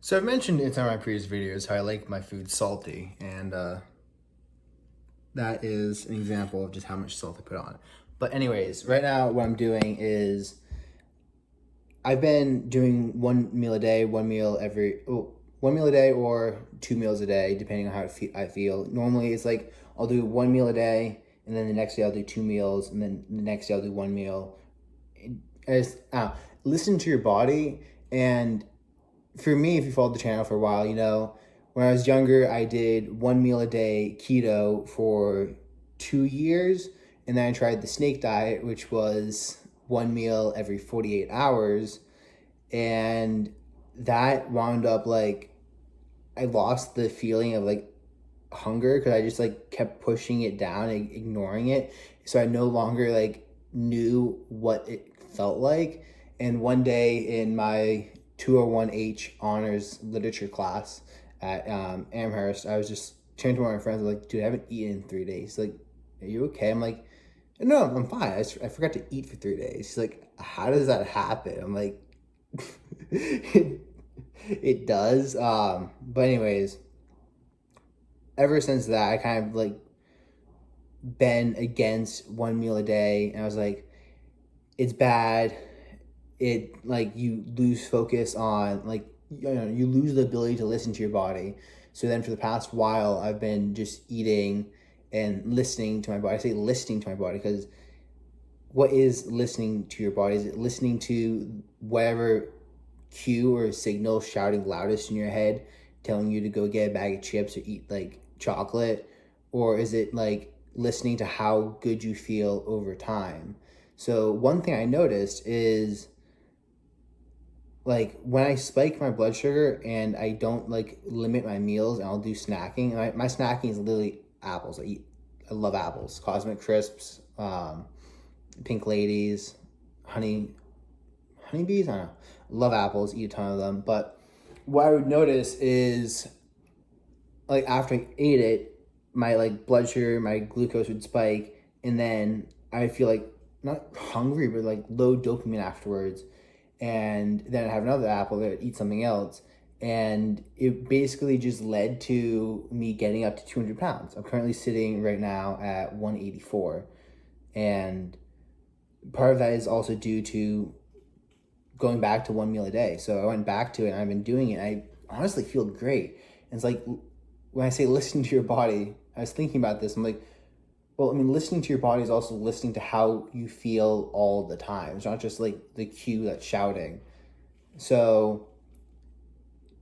So I've mentioned in some of my previous videos how I like my food salty, and that is an example of just how much salt I put on. But anyways, right now what I'm doing is I've been doing one meal a day, one meal a day or 2 meals a day, depending on how I feel. Normally it's like I'll do one meal a day, and then the next day I'll do 2 meals, and then the next day I'll do one meal. As Listen to your body. And for me, if you followed the channel for a while, when I was younger, I did one meal a day keto for 2 years. And then I tried the snake diet, which was one meal every 48 hours. And that wound up like, I lost the feeling of like hunger because I just like kept pushing it down and ignoring it. So I no longer like knew what it felt like. And one day in my 201H honors literature class at Amherst, I was just turning to one of my friends. I was like, dude, I haven't eaten in 3 days. He's like, are you okay? I'm like, no, I'm fine. I forgot to eat for 3 days. He's like, how does that happen? I'm like, it does. But anyways, ever since that, I kind of like been against one meal a day, and I was like, it's bad. It like you lose focus on like you lose the ability to listen to your body. So then for the past while, I've been just eating and listening to my body. I say listening to my body because what is listening to your body? Is it listening to whatever cue or signal shouting loudest in your head, telling you to go get a bag of chips or eat like chocolate? Or is it like listening to how good you feel over time? So one thing I noticed is like when I spike my blood sugar and I don't like limit my meals and I'll do snacking. My snacking is literally apples. I love apples, Cosmic Crisps, Pink Ladies, honeybees. I don't know. Love apples, eat a ton of them. But what I would notice is like after I ate it, my like blood sugar, my glucose would spike, and then I feel like not hungry, but like low dopamine afterwards. And then I have another apple that eat something else. And it basically just led to me getting up to 200 pounds. I'm currently sitting right now at 184. And part of that is also due to going back to one meal a day. So I went back to it and I've been doing it. I honestly feel great. And it's like when I say listen to your body, I was thinking about this. I'm like, well, I mean, listening to your body is also listening to how you feel all the time. It's not just like the cue that's shouting. So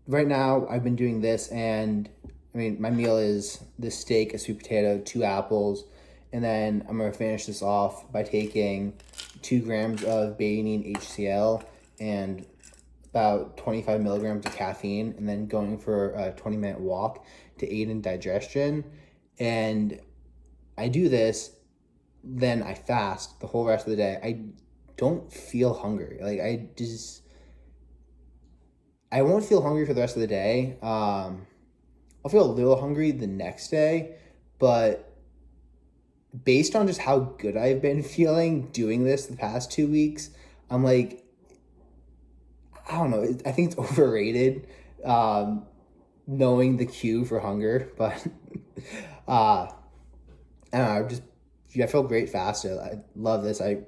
right now I've been doing this, and I mean, my meal is this steak, a sweet potato, 2 apples, and then I'm gonna finish this off by taking 2 grams of betaine HCl and about 25 milligrams of caffeine, and then going for a 20-minute walk to aid in digestion. And I do this, then I fast the whole rest of the day. I don't feel hungry. Like I won't feel hungry for the rest of the day. I'll feel a little hungry the next day, but based on just how good I've been feeling doing this the past 2 weeks, I'm like, I don't know. I think it's overrated, knowing the cue for hunger, but uh, I don't know. I feel great fasted. I love this. I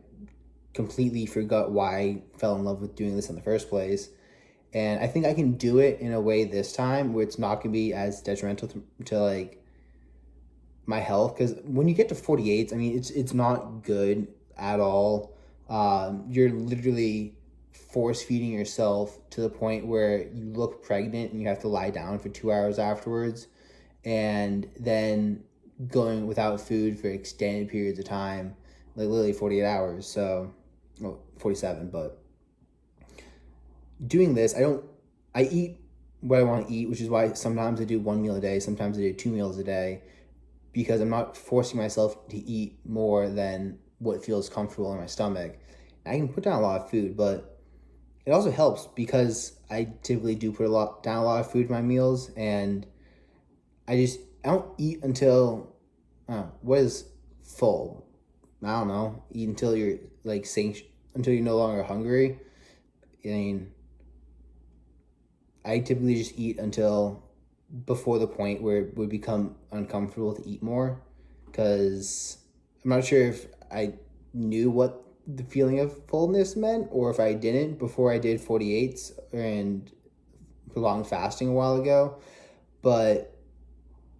completely forgot why I fell in love with doing this in the first place. And I think I can do it in a way this time where it's not going to be as detrimental to like my health. Because when you get to 48, I mean, it's not good at all. You're literally force feeding yourself to the point where you look pregnant and you have to lie down for 2 hours afterwards. And then going without food for extended periods of time, like literally 48 hours. So, well, 47, but doing this, I eat what I want to eat, which is why sometimes I do one meal a day, sometimes I do 2 meals a day, because I'm not forcing myself to eat more than what feels comfortable in my stomach. I can put down a lot of food, but it also helps because I typically do put down a lot of food in my meals, and I don't eat until what is full. I don't know. Eat until you're like until you're no longer hungry. I mean, I typically just eat until before the point where it would become uncomfortable to eat more, because I'm not sure if I knew what the feeling of fullness meant or if I didn't before I did 48s and prolonged fasting a while ago. But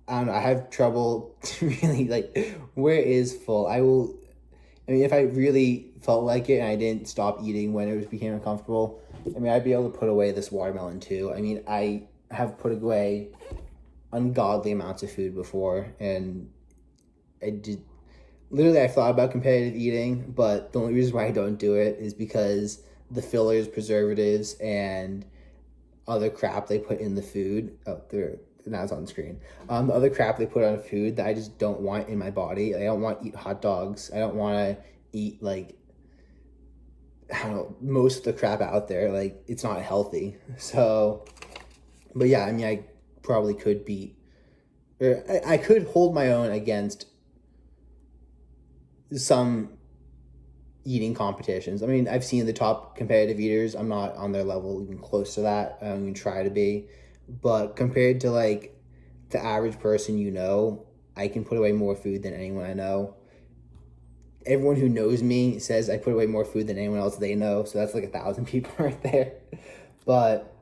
I don't know, I have trouble really like, where is full? I mean, if I really felt like it and I didn't stop eating when it was became uncomfortable, I mean, I'd be able to put away this watermelon too. I mean, I have put away ungodly amounts of food before, and I did literally, I thought about competitive eating, but the only reason why I don't do it is because the fillers, preservatives, and other crap they put in the food. Oh, there, now it's on the screen. The other crap they put on food that I just don't want in my body. I don't want to eat hot dogs. I don't want to eat like, I don't know, most of the crap out there. Like, it's not healthy. So, but yeah, I mean, I probably could beat, or I could hold my own against some eating competitions. I mean, I've seen the top competitive eaters. I'm not on their level even close to that. I don't even try to be. But compared to like the average person, I can put away more food than anyone I know. Everyone who knows me says I put away more food than anyone else they know. So that's like 1,000 people right there. But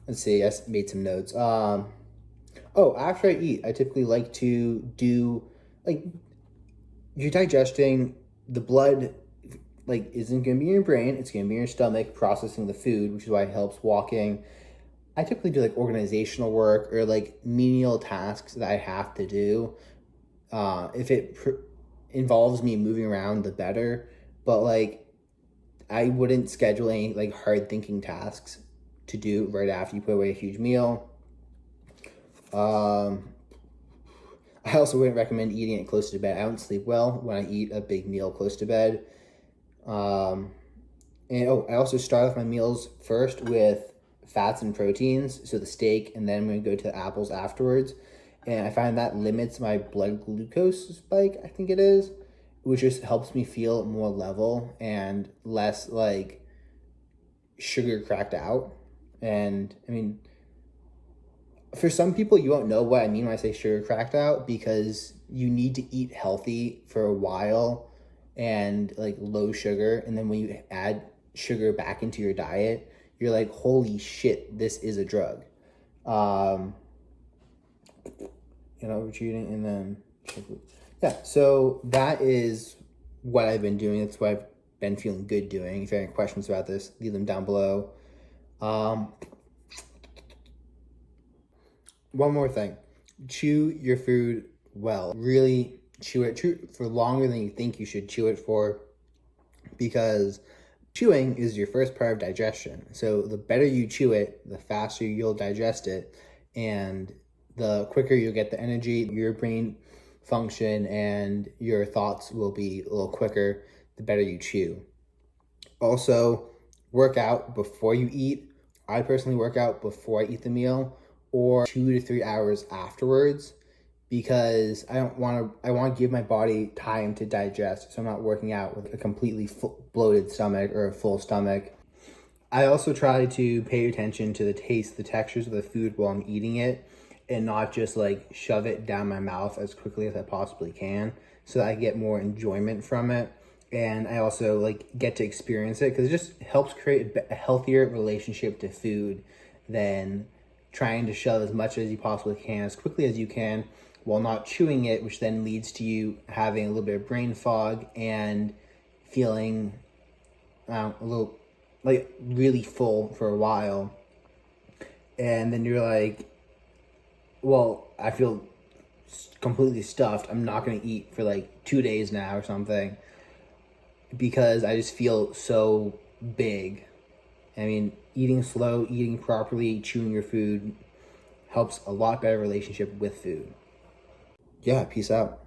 let's see, I made some notes. After I eat, I typically like to do like, you're digesting, the blood like isn't going to be in your brain, it's going to be in your stomach processing the food, which is why it helps walking. I typically do like organizational work or like menial tasks that I have to do. If it involves me moving around, the better. But like, I wouldn't schedule any like hard thinking tasks to do right after you put away a huge meal. I also wouldn't recommend eating it close to bed. I don't sleep well when I eat a big meal close to bed. I also start off my meals first with fats and proteins, so the steak, and then I'm going to go to the apples afterwards. And I find that limits my blood glucose spike, I think it is, which just helps me feel more level and less like sugar cracked out. And I mean, for some people, you won't know what I mean when I say sugar cracked out, because you need to eat healthy for a while and like low sugar. And then when you add sugar back into your diet, you're like, holy shit, this is a drug. Overeating and then, yeah. So that is what I've been doing. That's what I've been feeling good doing. If you have any questions about this, leave them down below. One more thing, chew your food well. Really chew it for longer than you think you should chew it for, because chewing is your first part of digestion. So the better you chew it, the faster you'll digest it, and the quicker you'll get the energy, your brain function, and your thoughts will be a little quicker the better you chew. Also, work out before you eat. I personally work out before I eat the meal, or 2 to 3 hours afterwards, because I want to give my body time to digest, so I'm not working out with a completely bloated stomach or a full stomach. I also try to pay attention to the taste, the textures of the food while I'm eating it, and not just like shove it down my mouth as quickly as I possibly can, so that I get more enjoyment from it. And I also like get to experience it, because it just helps create a healthier relationship to food than trying to shove as much as you possibly can, as quickly as you can, while not chewing it, which then leads to you having a little bit of brain fog and feeling a little like really full for a while. And then you're like, well, I feel completely stuffed. I'm not going to eat for like 2 days now or something, because I just feel so big. I mean, eating slow, eating properly, chewing your food helps a lot better relationship with food. Yeah, peace out.